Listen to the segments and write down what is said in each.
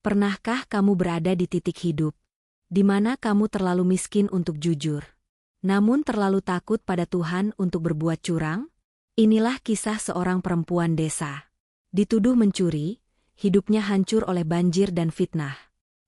Pernahkah kamu berada di titik hidup di mana kamu terlalu miskin untuk jujur, namun terlalu takut pada Tuhan untuk berbuat curang? Inilah kisah seorang perempuan desa. Dituduh mencuri, hidupnya hancur oleh banjir dan fitnah.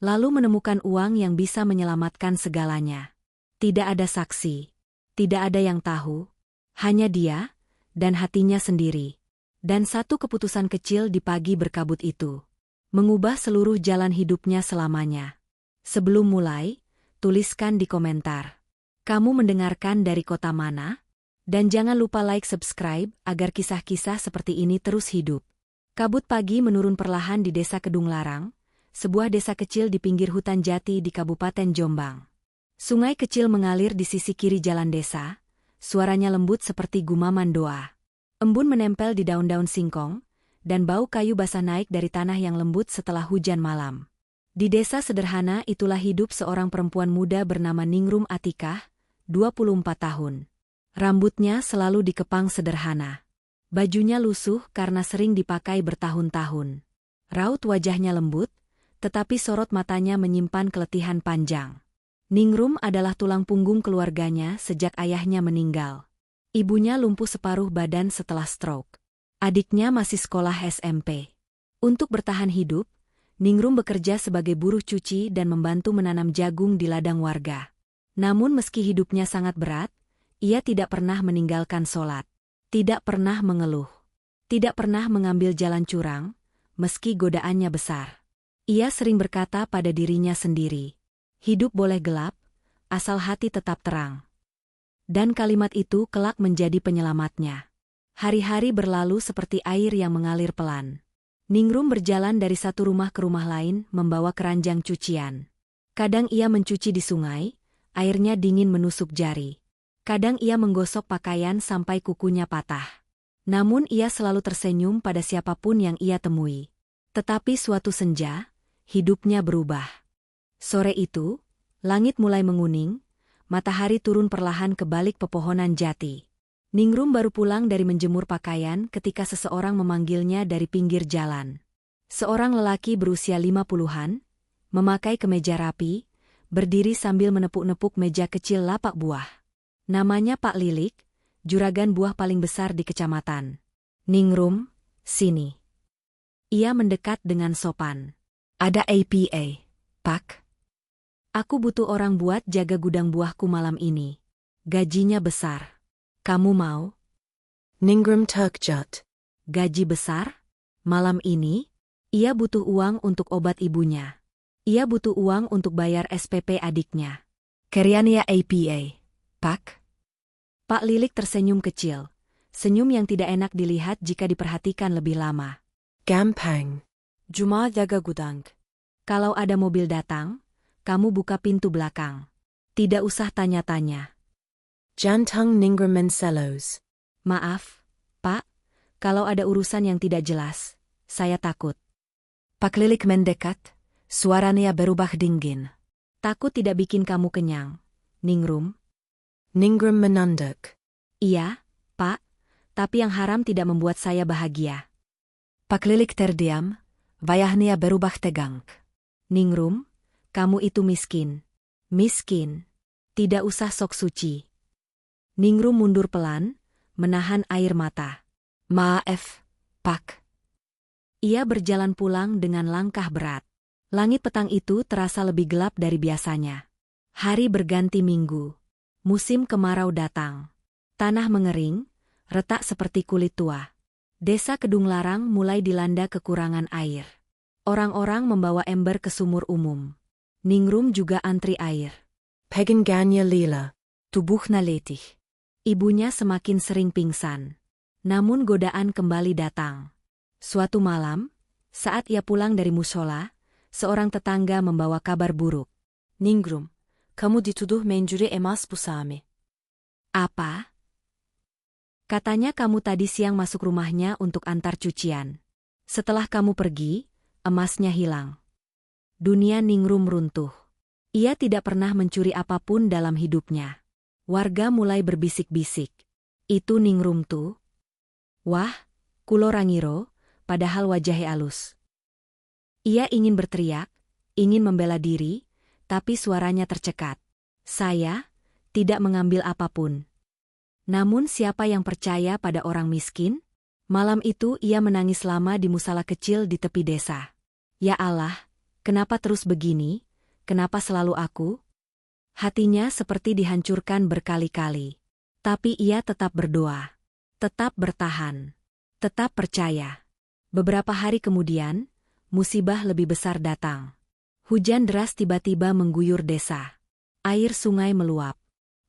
Lalu menemukan uang yang bisa menyelamatkan segalanya. Tidak ada saksi, tidak ada yang tahu, hanya dia dan hatinya sendiri. Dan satu keputusan kecil di pagi berkabut itu mengubah seluruh jalan hidupnya selamanya. Sebelum mulai, tuliskan di komentar. Kamu mendengarkan dari kota mana? Dan jangan lupa like subscribe agar kisah-kisah seperti ini terus hidup. Kabut pagi menurun perlahan di desa Kedung Larang, sebuah desa kecil di pinggir hutan jati di Kabupaten Jombang. Sungai kecil mengalir di sisi kiri jalan desa, suaranya lembut seperti gumaman doa. Embun menempel di daun-daun singkong, dan bau kayu basah naik dari tanah yang lembut setelah hujan malam. Di desa sederhana itulah hidup seorang perempuan muda bernama Ningrum Atikah, 24 tahun. Rambutnya selalu dikepang sederhana. Bajunya lusuh karena sering dipakai bertahun-tahun. Raut wajahnya lembut, tetapi sorot matanya menyimpan keletihan panjang. Ningrum adalah tulang punggung keluarganya sejak ayahnya meninggal. Ibunya lumpuh separuh badan setelah stroke. Adiknya masih sekolah SMP. Untuk bertahan hidup, Ningrum bekerja sebagai buruh cuci dan membantu menanam jagung di ladang warga. Namun meski hidupnya sangat berat, ia tidak pernah meninggalkan sholat. Tidak pernah mengeluh. Tidak pernah mengambil jalan curang, meski godaannya besar. Ia sering berkata pada dirinya sendiri, hidup boleh gelap, asal hati tetap terang. Dan kalimat itu kelak menjadi penyelamatnya. Hari-hari berlalu seperti air yang mengalir pelan. Ningrum berjalan dari satu rumah ke rumah lain membawa keranjang cucian. Kadang ia mencuci di sungai, airnya dingin menusuk jari. Kadang ia menggosok pakaian sampai kukunya patah. Namun ia selalu tersenyum pada siapapun yang ia temui. Tetapi suatu senja, hidupnya berubah. Sore itu, langit mulai menguning, matahari turun perlahan ke balik pepohonan jati. Ningrum baru pulang dari menjemur pakaian ketika seseorang memanggilnya dari pinggir jalan. Seorang lelaki berusia 50-an, memakai kemeja rapi, berdiri sambil menepuk-nepuk meja kecil lapak buah. Namanya Pak Lilik, juragan buah paling besar di kecamatan. Ningrum, sini. Ia mendekat dengan sopan. Ada APA, Pak. Aku butuh orang buat jaga gudang buahku malam ini. Gajinya besar. Kamu mau? Ningrum terkejut. Gaji besar? Malam ini, ia butuh uang untuk obat ibunya. Ia butuh uang untuk bayar SPP adiknya. Keriania APA, Pak. Pak Lilik tersenyum kecil. Senyum yang tidak enak dilihat jika diperhatikan lebih lama. Gampang. Cuma jaga gudang. Kalau ada mobil datang, kamu buka pintu belakang. Tidak usah tanya-tanya. Jantung Ningrum Mencelos. Maaf, Pak, kalau ada urusan yang tidak jelas, saya takut. Pak Lilik mendekat, suaranya berubah dingin. Takut tidak bikin kamu kenyang, Ningrum. Ningrum menunduk. Iya, Pak, tapi yang haram tidak membuat saya bahagia. Pak Lilik terdiam, wajahnya berubah tegang. Ningrum, kamu itu miskin. Miskin. Tidak usah sok suci. Ningrum mundur pelan, menahan air mata. Maaf, Pak. Ia berjalan pulang dengan langkah berat. Langit petang itu terasa lebih gelap dari biasanya. Hari berganti minggu. Musim kemarau datang. Tanah mengering, retak seperti kulit tua. Desa Kedung Larang mulai dilanda kekurangan air. Orang-orang membawa ember ke sumur umum. Ningrum juga antri air. Pegangnya lila, Tubuhnya letih. Ibunya semakin sering pingsan. Namun godaan kembali datang. Suatu malam, saat ia pulang dari musola, seorang tetangga membawa kabar buruk. Ningrum, kamu dituduh mencuri emas pusame. Apa? Katanya kamu tadi siang masuk rumahnya untuk antar cucian. Setelah kamu pergi, emasnya hilang. Dunia Ningrum runtuh. Ia tidak pernah mencuri apapun dalam hidupnya. Warga mulai berbisik-bisik. Itu Ningrum tuh. Wah, kulo rangiro, padahal wajahnya alus. Ia ingin berteriak, ingin membela diri, tapi suaranya tercekat. Saya tidak mengambil apapun. Namun siapa yang percaya pada orang miskin? Malam itu ia menangis lama di musala kecil di tepi desa. Ya Allah, kenapa terus begini? Kenapa selalu aku? Hatinya seperti dihancurkan berkali-kali. Tapi ia tetap berdoa. Tetap bertahan. Tetap percaya. Beberapa hari kemudian, musibah lebih besar datang. Hujan deras tiba-tiba mengguyur desa. Air sungai meluap.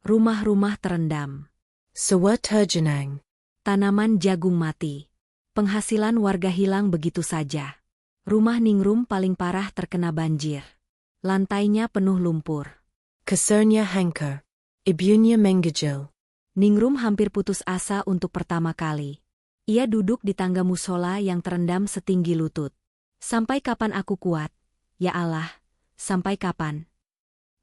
Rumah-rumah terendam. Sewa terjenang. Tanaman jagung mati. Penghasilan warga hilang begitu saja. Rumah Ningrum paling parah terkena banjir. Lantainya penuh lumpur. Kasarnya hancur. Ibunya menggigil. Ningrum hampir putus asa untuk pertama kali. Ia duduk di tangga musola yang terendam setinggi lutut. Sampai kapan aku kuat? Ya Allah, sampai kapan?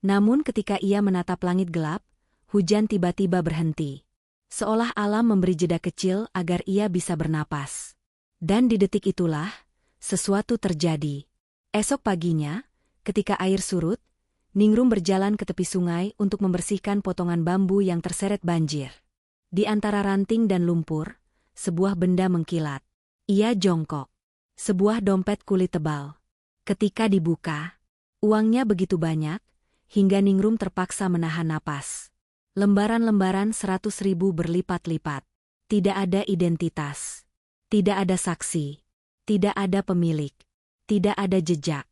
Namun ketika ia menatap langit gelap, hujan tiba-tiba berhenti. Seolah alam memberi jeda kecil agar ia bisa bernapas. Dan di detik itulah, sesuatu terjadi. Esok paginya, ketika air surut, Ningrum berjalan ke tepi sungai untuk membersihkan potongan bambu yang terseret banjir. Di antara ranting dan lumpur, sebuah benda mengkilat. Ia jongkok. Sebuah dompet kulit tebal. Ketika dibuka, uangnya begitu banyak, hingga Ningrum terpaksa menahan napas. Lembaran-lembaran 100.000 berlipat-lipat. Tidak ada identitas. Tidak ada saksi. Tidak ada pemilik. Tidak ada jejak.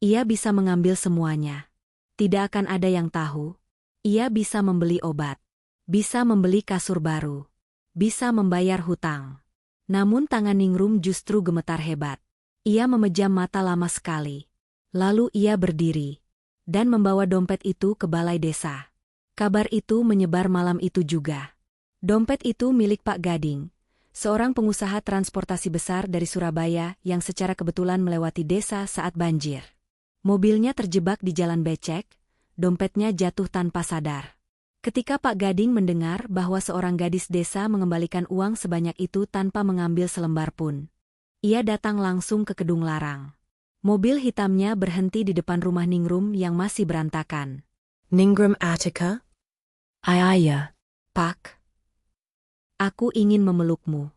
Ia bisa mengambil semuanya. Tidak akan ada yang tahu. Ia bisa membeli obat. Bisa membeli kasur baru. Bisa membayar hutang. Namun tangan Ningrum justru gemetar hebat. Ia memejam mata lama sekali. Lalu ia berdiri. Dan membawa dompet itu ke balai desa. Kabar itu menyebar malam itu juga. Dompet itu milik Pak Gading, seorang pengusaha transportasi besar dari Surabaya yang secara kebetulan melewati desa saat banjir. Mobilnya terjebak di jalan becek, dompetnya jatuh tanpa sadar. Ketika Pak Gading mendengar bahwa seorang gadis desa mengembalikan uang sebanyak itu tanpa mengambil selembar pun, ia datang langsung ke Kedung Larang. Mobil hitamnya berhenti di depan rumah Ningrum yang masih berantakan. Ningrum Attica? Ayah. Pak, aku ingin memelukmu.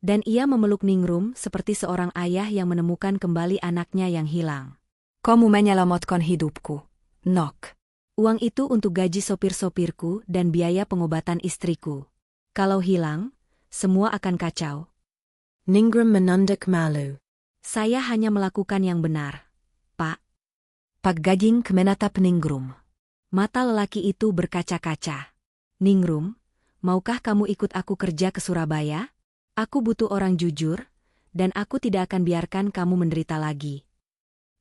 Dan ia memeluk Ningrum seperti seorang ayah yang menemukan kembali anaknya yang hilang. Kamu menyelamatkan hidupku, Nok. Uang itu untuk gaji sopir-sopirku dan biaya pengobatan istriku. Kalau hilang, semua akan kacau. Ningrum menunduk malu. Saya hanya melakukan yang benar, Pak. Pak Gading menatap Ningrum. Mata lelaki itu berkaca-kaca. Ningrum, maukah kamu ikut aku kerja ke Surabaya? Aku butuh orang jujur, dan aku tidak akan biarkan kamu menderita lagi.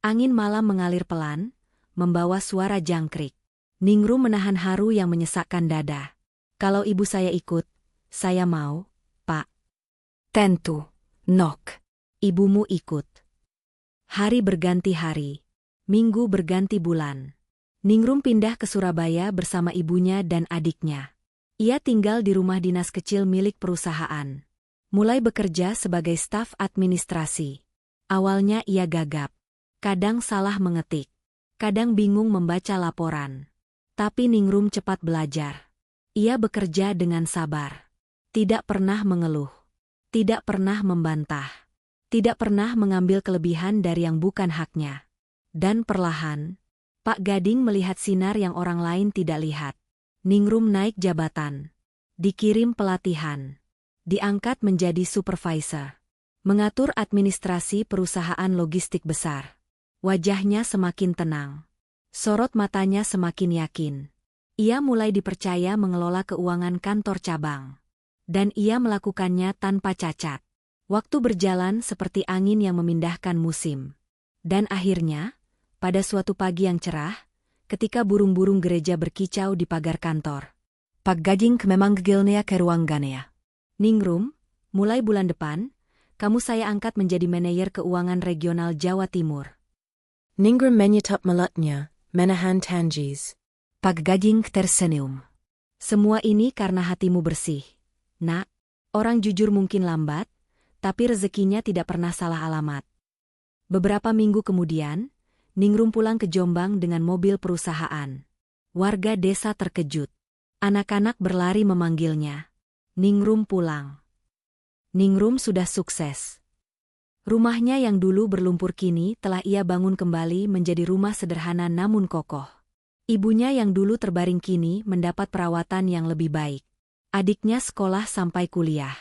Angin malam mengalir pelan, membawa suara jangkrik. Ningrum menahan haru yang menyesakkan dada. Kalau ibu saya ikut, saya mau, Pak. Tentu, Nok. Ibumu ikut. Hari berganti hari. Minggu berganti bulan. Ningrum pindah ke Surabaya bersama ibunya dan adiknya. Ia tinggal di rumah dinas kecil milik perusahaan. Mulai bekerja sebagai staf administrasi. Awalnya ia gagap. Kadang salah mengetik. Kadang bingung membaca laporan. Tapi Ningrum cepat belajar. Ia bekerja dengan sabar. Tidak pernah mengeluh. Tidak pernah membantah. Tidak pernah mengambil kelebihan dari yang bukan haknya. Dan perlahan, Pak Gading melihat sinar yang orang lain tidak lihat. Ningrum naik jabatan. Dikirim pelatihan. Diangkat menjadi supervisor. Mengatur administrasi perusahaan logistik besar. Wajahnya semakin tenang. Sorot matanya semakin yakin. Ia mulai dipercaya mengelola keuangan kantor cabang. Dan ia melakukannya tanpa cacat. Waktu berjalan seperti angin yang memindahkan musim. Dan akhirnya, pada suatu pagi yang cerah, ketika burung-burung gereja berkicau di pagar kantor, Pak Gading memanggilnya ke ruangannya. Ningrum, mulai bulan depan, kamu saya angkat menjadi manajer keuangan regional Jawa Timur. Ningrum menyetap mulutnya, menahan tangis. Pak Gading tersenyum. Semua ini karena hatimu bersih. Nak, orang jujur mungkin lambat, tapi rezekinya tidak pernah salah alamat. Beberapa minggu kemudian, Ningrum pulang ke Jombang dengan mobil perusahaan. Warga desa terkejut. Anak-anak berlari memanggilnya. Ningrum pulang. Ningrum sudah sukses. Rumahnya yang dulu berlumpur kini telah ia bangun kembali menjadi rumah sederhana namun kokoh. Ibunya yang dulu terbaring kini mendapat perawatan yang lebih baik. Adiknya sekolah sampai kuliah.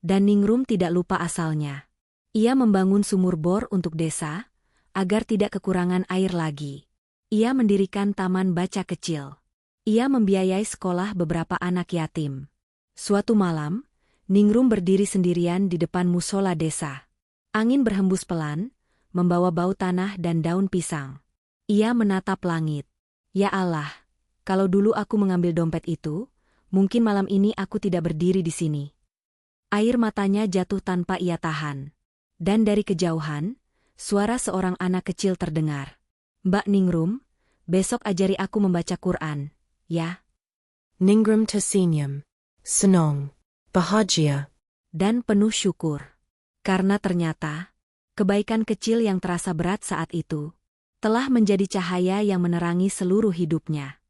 Dan Ningrum tidak lupa asalnya. Ia membangun sumur bor untuk desa, agar tidak kekurangan air lagi. Ia mendirikan taman baca kecil. Ia membiayai sekolah beberapa anak yatim. Suatu malam, Ningrum berdiri sendirian di depan musola desa. Angin berhembus pelan, membawa bau tanah dan daun pisang. Ia menatap langit. Ya Allah, kalau dulu aku mengambil dompet itu, mungkin malam ini aku tidak berdiri di sini. Air matanya jatuh tanpa ia tahan. Dan dari kejauhan, suara seorang anak kecil terdengar. Mbak Ningrum, besok ajari aku membaca Quran, ya? Ningrum tersenyum. Senang. Bahagia. Dan penuh syukur. Karena ternyata, kebaikan kecil yang terasa berat saat itu, telah menjadi cahaya yang menerangi seluruh hidupnya.